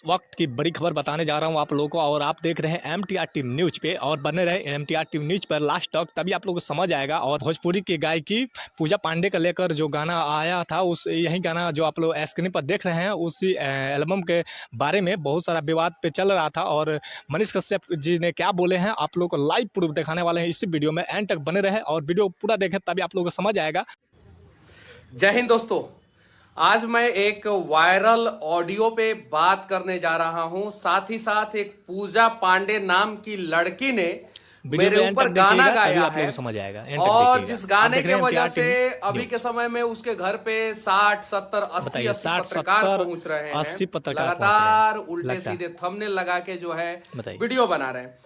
वक्त की बड़ी खबर बताने जा रहा हूं आप लोगों को, और आप देख रहे हैं MTRT न्यूज पे, और बने रहे MTRT न्यूज पर लास्ट तक, तभी आप लोगों को समझ आएगा। और भोजपुरी की गायकी पूजा पांडे का लेकर जो गाना आया था, उस यही गाना जो आप लोग स्क्रीन पर देख रहे हैं, उसी एल्बम के बारे में बहुत सारा विवाद पे चल रहा था। और मनीष कश्यप जी ने क्या बोले हैं आप लोग को लाइव प्रूफ दिखाने वाले हैं इसी वीडियो में। एंड तक बने रहे और वीडियो पूरा देखें, तभी आप लोगों को समझ आएगा। जय हिंद दोस्तों, आज मैं एक वायरल ऑडियो पे बात करने जा रहा हूं। साथ ही साथ एक पूजा पांडे नाम की लड़की ने मेरे ऊपर गाना गाया है, समझ आएगा। और जिस गाने के वजह से अभी के समय में उसके घर पे 60, 70, 80 पत्रकार पहुंच रहे हैं। लगातार उल्टे सीधे थंबनेल लगा के जो है वीडियो बना रहे हैं।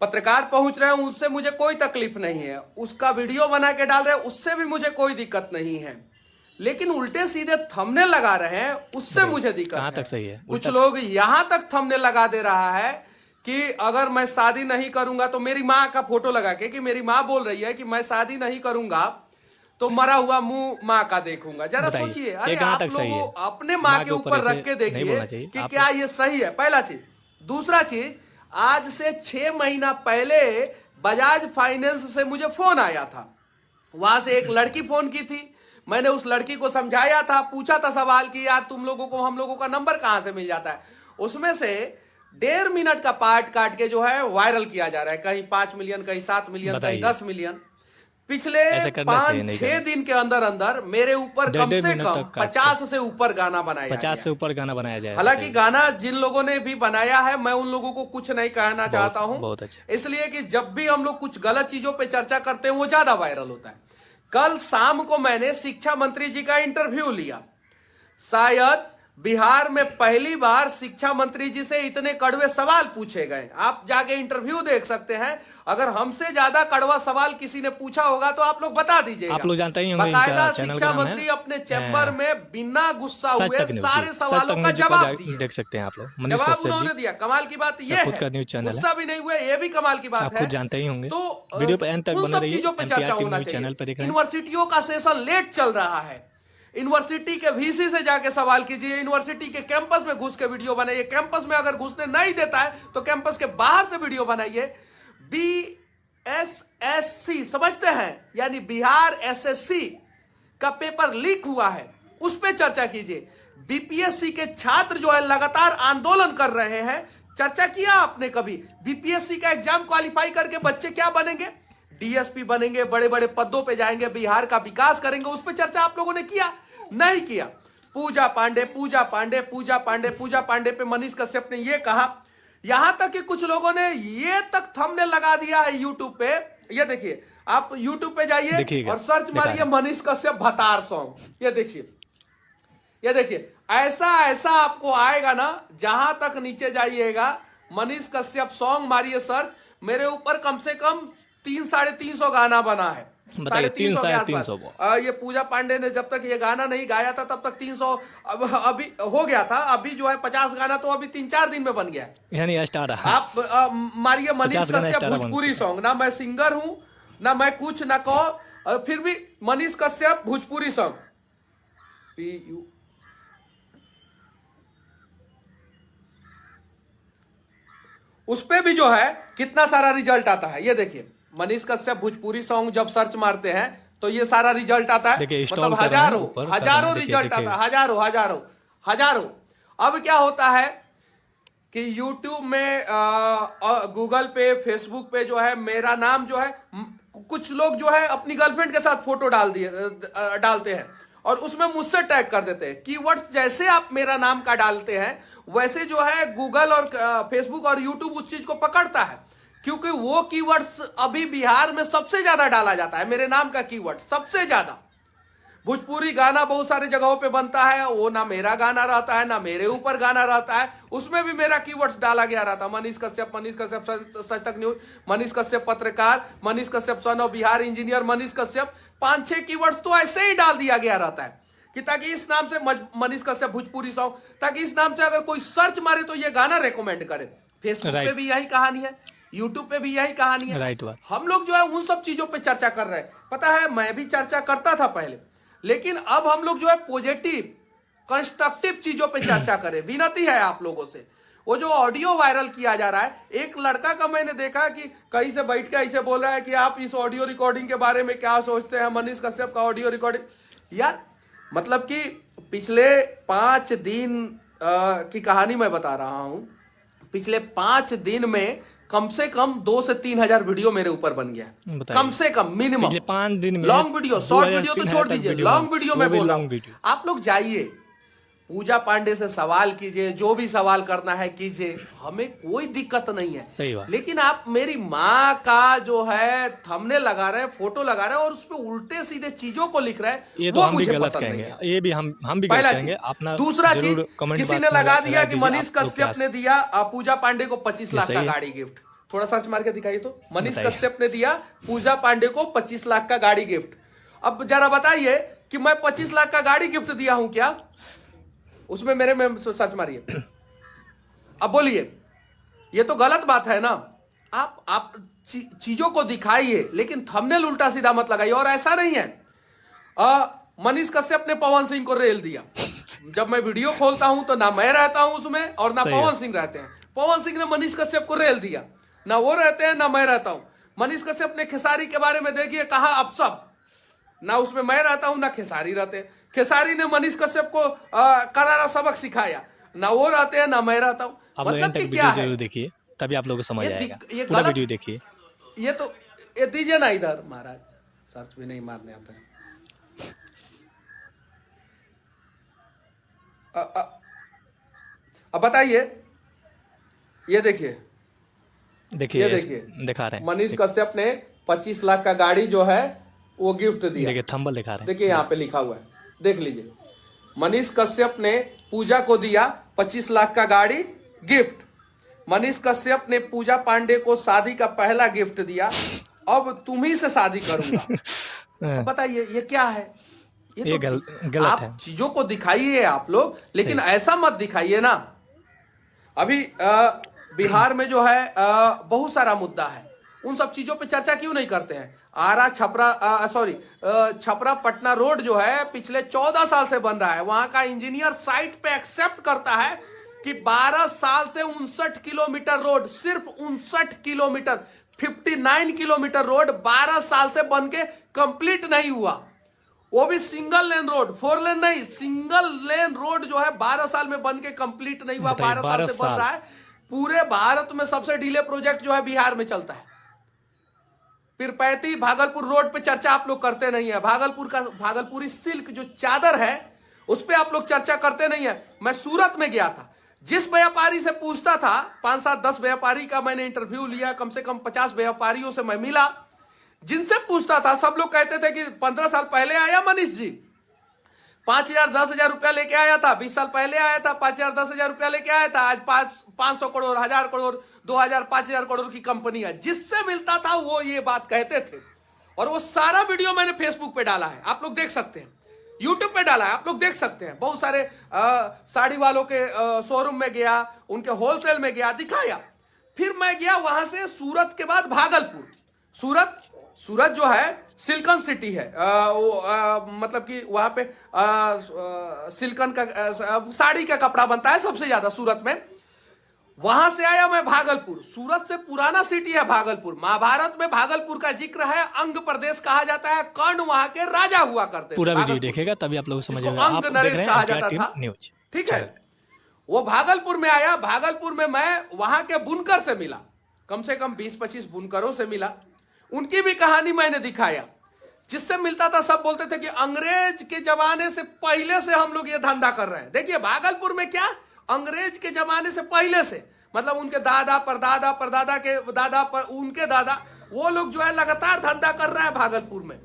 पत्रकार पहुंच रहे हैं, उससे मुझे कोई तकलीफ नहीं है। उसका वीडियो बना के डाल रहे हैं, उससे भी मुझे कोई दिक्कत नहीं है। लेकिन उल्टे सीधे थंबनेल लगा रहे हैं, उससे मुझे दिक्कत है। तक सही है। कुछ लोग यहां तक थंबनेल लगा दे रहा है कि अगर मैं शादी नहीं करूंगा तो मेरी माँ का फोटो लगा के, कि मेरी माँ बोल रही है कि मैं शादी नहीं करूंगा तो मरा हुआ मुंह माँ का देखूंगा। जरा सोचिए, अरे आप लोग अपने माँ के ऊपर रख के देखिए कि क्या ये सही है। पहला चीज। दूसरा चीज, आज से 6 महीना पहले बजाज फाइनेंस से मुझे फोन आया था। वहां से एक लड़की फोन की थी। मैंने उस लड़की को समझाया था, पूछा था सवाल कि यार तुम लोगों को हम लोगों का नंबर कहां से मिल जाता है। उसमें से 1.5 मिनट का पार्ट काट के जो है वायरल किया जा रहा है। कहीं 5 मिलियन, कहीं 7 मिलियन, कहीं 10 मिलियन। पिछले 5-6 दिन के अंदर अंदर मेरे ऊपर कम से कम 50 से ऊपर गाना बनाया 50 से ऊपर गाना बनाया जाए। हालांकि गाना जिन लोगों ने भी बनाया है, मैं उन लोगों को कुछ नहीं कहना चाहता हूं। बहुत अच्छा। इसलिए कि जब भी हम लोग कुछ गलत चीजों पे चर्चा करते हैं वो ज्यादा वायरल होता है। कल शाम को मैंने शिक्षा मंत्री जी का इंटरव्यू लिया। शायद बिहार में पहली बार शिक्षा मंत्री जी से इतने कड़वे सवाल पूछे गए। आप जाके इंटरव्यू देख सकते हैं। अगर हमसे ज्यादा कड़वा सवाल किसी ने पूछा होगा तो आप लोग बता दीजिएगा। आप लोग जानते ही होंगे। बाकायदा शिक्षा मंत्री अपने चैम्बर में बिना गुस्सा हुए सारे सवालों का जवाब दिए। देख सकते हैं आप लोग। जवाब उन्होंने दिया। कमाल की बात यह है, गुस्सा भी नहीं हुए, ये भी कमाल की बात है। जानते ही होंगे। तो वीडियो पे एंड तक बने रहिए। चीजों पे चर्चा होना चाहिए। यूनिवर्सिटियों का सेशन लेट चल रहा है। यूनिवर्सिटी के वीसी से जाके सवाल कीजिए। यूनिवर्सिटी के कैंपस में घुस के वीडियो बनाइए। कैंपस में अगर घुसने नहीं देता है तो कैंपस के बाहर से वीडियो बनाइए। BSSC समझते हैं, यानी बिहार SSC का पेपर लीक हुआ है, उस पर चर्चा कीजिए। BPSC के छात्र जो है लगातार आंदोलन कर रहे हैं। चर्चा किया आपने कभी? BPSC का एग्जाम क्वालिफाई करके बच्चे क्या बनेंगे? DSP बनेंगे, बड़े बड़े पदों पे जाएंगे, बिहार का विकास करेंगे। उस पर चर्चा आप लोगों ने किया? नहीं किया। पूजा पांडे, पूजा पांडे, पूजा पांडे, पूजा पांडे पे मनीष कश्यप ने यह कहा। यहां तक कि कुछ लोगों ने ये तक थंबनेल लगा दिया है यूट्यूब पे। ये देखिए, आप यूट्यूब पे जाइए और सर्च मारिए मनीष कश्यप भतार सॉन्ग। ये देखिए, ये देखिए, ऐसा ऐसा आपको आएगा ना। जहां तक नीचे जाइएगा, मनीष कश्यप सॉन्ग मारिए सर्च। मेरे ऊपर कम से कम 300-350 गाना बना है। 350 ये पूजा पांडे ने जब तक ये गाना नहीं गाया था तब तक 300 अभी हो गया था। अभी जो है 50 गाना तो अभी 3-4 दिन में बन गया है। यानी स्टार आप मारिए मनीष कश्यप भोजपुरी सॉन्ग। ना मैं सिंगर हूं, ना मैं कुछ ना कहो, फिर भी मनीष कश्यप भोजपुरी सॉन्ग PU उस पे भी जो है कितना सारा रिजल्ट आता है। ये देखिए, मनीष कश्यप भोजपुरी सॉन्ग जब सर्च मारते हैं तो ये सारा रिजल्ट आता है। मतलब हजारों रिजल्ट आता है, हजारों। अब क्या होता है कि YouTube में, गूगल पे, फेसबुक पे जो है मेरा नाम जो है, कुछ लोग जो है अपनी गर्लफ्रेंड के साथ फोटो डालते हैं और उसमें मुझसे टैग कर देते हैं। कीवर्ड्स जैसे आप मेरा नाम का डालते हैं वैसे जो है गूगल और फेसबुक और यूट्यूब उस चीज को पकड़ता है, क्योंकि वो कीवर्ड्स अभी बिहार में सबसे ज्यादा डाला जाता है। मेरे नाम का कीवर्ड सबसे ज्यादा। भोजपुरी गाना बहुत सारी जगहों पे बनता है, वो ना मेरा गाना रहता है ना मेरे ऊपर गाना रहता है। उसमें भी मेरा कीवर्ड्स डाला गया रहता है। मनीष कश्यप सच तक न्यूज, मनीष कश्यप पत्रकार, Manish Kashyap son of Bihar engineer, Manish Kashyap, 5-6 keywords तो ऐसे ही डाल दिया गया रहता है कि ताकि इस नाम से मनीष कश्यप भोजपुरी सॉन्ग, ताकि इस नाम से अगर कोई सर्च मारे तो ये गाना रेकमेंड करे। फेसबुक पे भी यही कहानी है, यूट्यूब पे भी यही कहानी है। हम लोग जो है उन सब चीजों पे चर्चा कर रहे हैं। पता है, मैं भी चर्चा करता था पहले, लेकिन अब हम लोग जो है पॉजिटिव कंस्ट्रक्टिव चीजों पे चर्चा करें। विनती है आप लोगों से। वो जो ऑडियो वायरल किया जा रहा है, एक लड़का का मैंने देखा कि कहीं से बैठ के ऐसे बोल रहा है कि आप इस ऑडियो रिकॉर्डिंग के बारे में क्या सोचते हैं, मनीष कश्यप का ऑडियो रिकॉर्डिंग। यार मतलब कि पिछले 5 दिन की कहानी मैं बता रहा हूं। पिछले 5 दिन में कम से कम 2 से 3 हजार वीडियो मेरे ऊपर बन गया, कम से कम मिनिमम। पिछले 5 दिन में लॉन्ग वीडियो, शॉर्ट वीडियो तो छोड़ दीजिए, लॉन्ग वीडियो में बोल रहा हूं। आप लोग जाइए, पूजा पांडे से सवाल कीजिए, जो भी सवाल करना है कीजिए, हमें कोई दिक्कत नहीं है। सही बात। लेकिन आप मेरी माँ का जो है थंबनेल लगा रहे हैं, फोटो लगा रहे हैं और उस पे उल्टे सीधे चीजों को लिख रहे हैं, ये तो वो हम भी मुझे गलत पसंद कहेंगे, नहीं है। ये भी हम भी पहला गलत कहेंगे। चीज। अपना दूसरा चीज, किसी ने लगा दिया कि मनीष कश्यप ने दिया पूजा पांडे को 25 लाख का गाड़ी गिफ्ट। थोड़ा सर्च मार के दिखाइए तो, मनीष कश्यप ने दिया पूजा पांडे को 25 लाख का गाड़ी गिफ्ट। अब जरा बताइए कि मैं 25 लाख का गाड़ी गिफ्ट दिया हूं क्या? उसमें मेरे में सर्च मारिए, अब बोलिए। ये तो गलत बात है ना। आप चीजों को दिखाइए, लेकिन थंबनेल उल्टा सीधा मत लगाइए। और ऐसा नहीं है मनीष कश्यप ने पवन सिंह को रेल दिया। जब मैं वीडियो खोलता हूं तो ना मैं रहता हूं उसमें और ना पवन सिंह रहते हैं। पवन सिंह ने मनीष कश्यप को रेल दिया, ना वो रहते हैं ना मैं रहता हूं। मनीष कश्यप ने खेसारी के बारे में देखिए कहा अपशब्द, ना उसमें मैं रहता हूं ना खेसारी रहते हैं। खेसारी ने मनीष कश्यप को करारा सबक सिखाया, ना वो रहते हैं ना मैं रहता हूं। मतलब कि क्या है, जरूर देखिए तभी आप लोगों को समझ आएगा। ये पूरा गलत वीडियो देखिए। ये तो ये दीजिए ना इधर, महाराज सर्च भी नहीं मारने आता है। अब बताइए, ये देखिए, ये देखिए दिखा रहे हैं मनीष कश्यप ने 25 लाख का गाड़ी जो है वो गिफ्ट दिया। देखिए थंबनेल दिखा रहे हैं, देखिए यहाँ पे लिखा हुआ है, देख लीजिए। मनीष कश्यप ने पूजा को दिया 25 लाख का गाड़ी गिफ्ट। मनीष कश्यप ने पूजा पांडे को शादी का पहला गिफ्ट दिया, अब तुम्ही से शादी करूंगा। बताइए ये क्या है? ये तो गलत आप है। चीजों को दिखाइए आप लोग, लेकिन ऐसा मत दिखाइए ना। अभी बिहार में जो है बहुत सारा मुद्दा है, उन सब चीजों पे चर्चा क्यों नहीं करते हैं? आरा छपरा पटना रोड जो है पिछले 14 साल से बन रहा है। वहां का इंजीनियर साइट पे एक्सेप्ट करता है कि 12 साल से 59 किलोमीटर रोड, सिर्फ 59 किलोमीटर, 59 किलोमीटर रोड 12 साल से बन के कंप्लीट नहीं हुआ। वो भी सिंगल लेन रोड, 4 लेन नहीं, सिंगल लेन रोड जो है 12 साल में बन के कंप्लीट नहीं हुआ। 12 साल से बन रहा है। पूरे भारत में सबसे डिले प्रोजेक्ट जो है बिहार में चलता है। पीरपैंती भागलपुर रोड पे चर्चा आप लोग करते नहीं है। भागलपुरी सिल्क जो चादर है उस पे आप लोग चर्चा करते नहीं है। मैं सूरत में गया था, जिस व्यापारी से पूछता था, 5, 7, 10 व्यापारी का मैंने इंटरव्यू लिया, कम से कम 50 व्यापारियों से मैं मिला, जिनसे पूछता था सब लोग कहते थे कि 15 साल पहले आया मनीष जी, 5,000 10,000 रुपया लेके आया था। 20 साल पहले आया था, 5,000 10,000 रुपया लेके आया था। आज 500 करोड़, 1,000 करोड़, 2,000 5,000 करोड़ की कंपनी है। जिससे मिलता था वो ये बात कहते थे। और वो सारा वीडियो मैंने फेसबुक पे डाला है, आप लोग देख सकते हैं। यूट्यूब पे डाला है, आप लोग देख सकते हैं। बहुत सारे साड़ी वालों के शोरूम में गया, उनके होलसेल में गया, दिखाया। फिर मैं गया वहां से सूरत के बाद भागलपुर। सूरत जो है सिल्कन सिटी है, मतलब कि वहां पे सिल्कन का साड़ी का कपड़ा बनता है सबसे ज्यादा सूरत में। वहां से आया मैं भागलपुर। सूरत से पुराना सिटी है भागलपुर। महाभारत में भागलपुर का जिक्र है, अंग प्रदेश कहा जाता है। कर्ण वहां के राजा हुआ करते थे। पूरा वीडियो देखेगा तभी आप लोग समझ आएगा। अंग नरेश कहा जाता था, ठीक है। वो भागलपुर में आया। भागलपुर में मैं वहां के बुनकर से मिला, कम से कम 20-25 बुनकरों से मिला। उनकी भी कहानी मैंने दिखाया। जिससे मिलता था सब बोलते थे कि अंग्रेज के जमाने से पहले से हम लोग ये धंधा कर रहे हैं। देखिए भागलपुर में क्या, अंग्रेज के जमाने से पहले से, मतलब उनके दादा परदादा परदादा के दादा पर उनके दादा, वो लोग जो है लगातार धंधा कर रहे हैं भागलपुर में।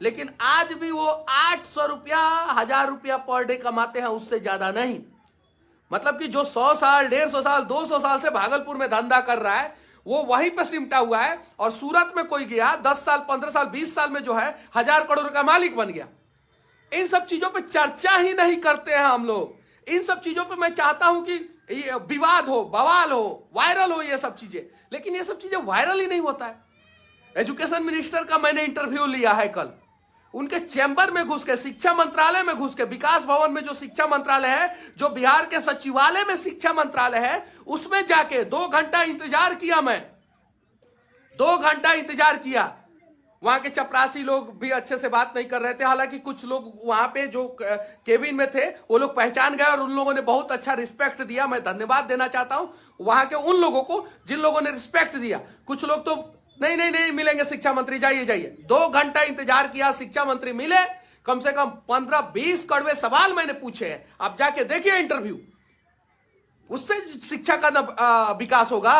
लेकिन आज भी वो 800 रुपया 1,000 रुपया पर डे कमाते हैं, उससे ज्यादा नहीं। मतलब कि जो 100 साल 150 साल 200 साल से भागलपुर में धंधा कर रहा है वो वहीं पे सिमटा हुआ है। और सूरत में कोई गया 10 साल 15 साल 20 साल में जो है 1,000 करोड़ का मालिक बन गया। इन सब चीजों पे चर्चा ही नहीं करते हैं हम लोग। इन सब चीजों पे मैं चाहता हूं कि विवाद हो, बवाल हो, वायरल हो ये सब चीजें, लेकिन ये सब चीजें वायरल ही नहीं होता है। एजुकेशन मिनिस्टर का मैंने इंटरव्यू लिया है कल, उनके चैम्बर में घुस के, शिक्षा मंत्रालय में घुस के, विकास भवन में जो शिक्षा मंत्रालय है, जो बिहार के सचिवालय में शिक्षा मंत्रालय है, उसमें जाके 2 घंटा इंतजार किया मैं, 2 घंटा इंतजार किया। वहां के चपरासी लोग भी अच्छे से बात नहीं कर रहे थे, हालांकि कुछ लोग वहां पे जो केबिन में थे वो लोग पहचान गए और उन लोगों ने बहुत अच्छा रिस्पेक्ट दिया। मैं धन्यवाद देना चाहता हूं वहां के उन लोगों को जिन लोगों ने रिस्पेक्ट दिया। कुछ लोग तो नहीं नहीं नहीं मिलेंगे शिक्षा मंत्री, जाइए जाइए। 2 घंटा इंतजार किया, शिक्षा मंत्री मिले। कम से कम 15-20 कड़वे सवाल मैंने पूछे हैं, आप जाके देखिए इंटरव्यू, उससे शिक्षा का विकास होगा।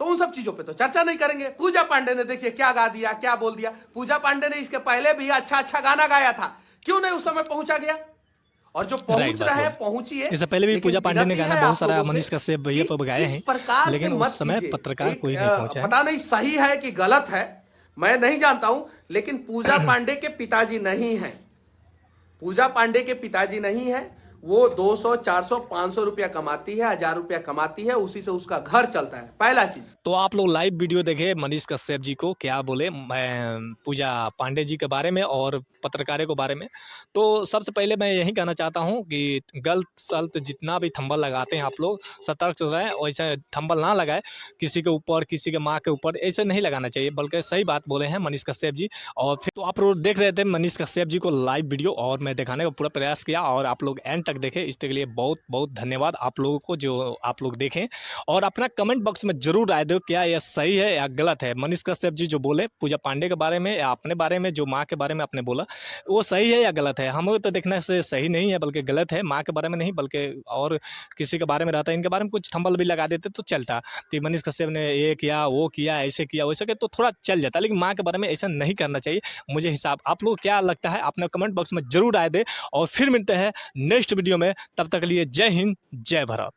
तो उन सब चीजों पे तो चर्चा नहीं करेंगे। पूजा पांडे ने देखिए क्या गा दिया, क्या बोल दिया। पूजा पांडे ने इसके पहले भी अच्छा अच्छा गाना गाया था, क्यों नहीं उस समय पहुंचा गया? और जो पहुंच रहे हैं पहुंचिए। इससे पहले भी पूजा पांडे ने गाना बहुत सारा मनीष कश्यप भैया पर गाए हैं, लेकिन उस समय पत्रकार कोई नहीं पहुंचा। पता नहीं सही है कि गलत है, मैं नहीं जानता हूं, लेकिन पूजा पांडे के पिताजी नहीं है, पूजा पांडे के पिताजी नहीं है। वो 200, 400, 500 रुपया कमाती है, 1000 रुपया कमाती है, उसी से उसका घर चलता है। पहला चीज तो आप लोग लाइव वीडियो देखे मनीष कश्यप जी को क्या बोले पूजा पांडे जी के बारे में और पत्रकारों के बारे में। तो सबसे पहले मैं यही कहना चाहता हूं कि गलत सलत जितना भी थंबल लगाते हैं आप लोग सतर्क से रहें, वैसे थंबल ना लगाए किसी के ऊपर, किसी के माँ के ऊपर, ऐसे नहीं लगाना चाहिए, बल्कि सही बात बोले हैं मनीष कश्यप जी। और फिर तो आप लोग देख रहे थे मनीष कश्यप जी को लाइव वीडियो, और मैं दिखाने का पूरा प्रयास किया और आप लोग एंड तक देखें, इसके लिए बहुत बहुत धन्यवाद आप लोगों को जो आप लोग देखें। और अपना कमेंट बॉक्स में जरूर राय दो क्या यह सही है या गलत है। मनीष कश्यप जी जो बोले पूजा पांडे के बारे में या अपने बारे में, जो माँ के बारे में आपने बोला, वो सही है या गलत है? हमें तो देखने से सही नहीं है बल्कि गलत है। माँ के बारे में नहीं बल्कि और किसी के बारे में रहता है, इनके बारे में कुछ थंबल भी लगा देते तो चलता। तो मनीष कश्यप ने ये किया, वो किया, ऐसे किया, वैसे किया तो थोड़ा चल जाता, लेकिन माँ के बारे में ऐसा नहीं करना चाहिए मुझे हिसाब। आप लोग क्या लगता है अपने कमेंट बॉक्स में जरूर राय दे, और फिर मिलते हैं नेक्स्ट वीडियो में। तब तक के लिए जय हिंद, जय भारत।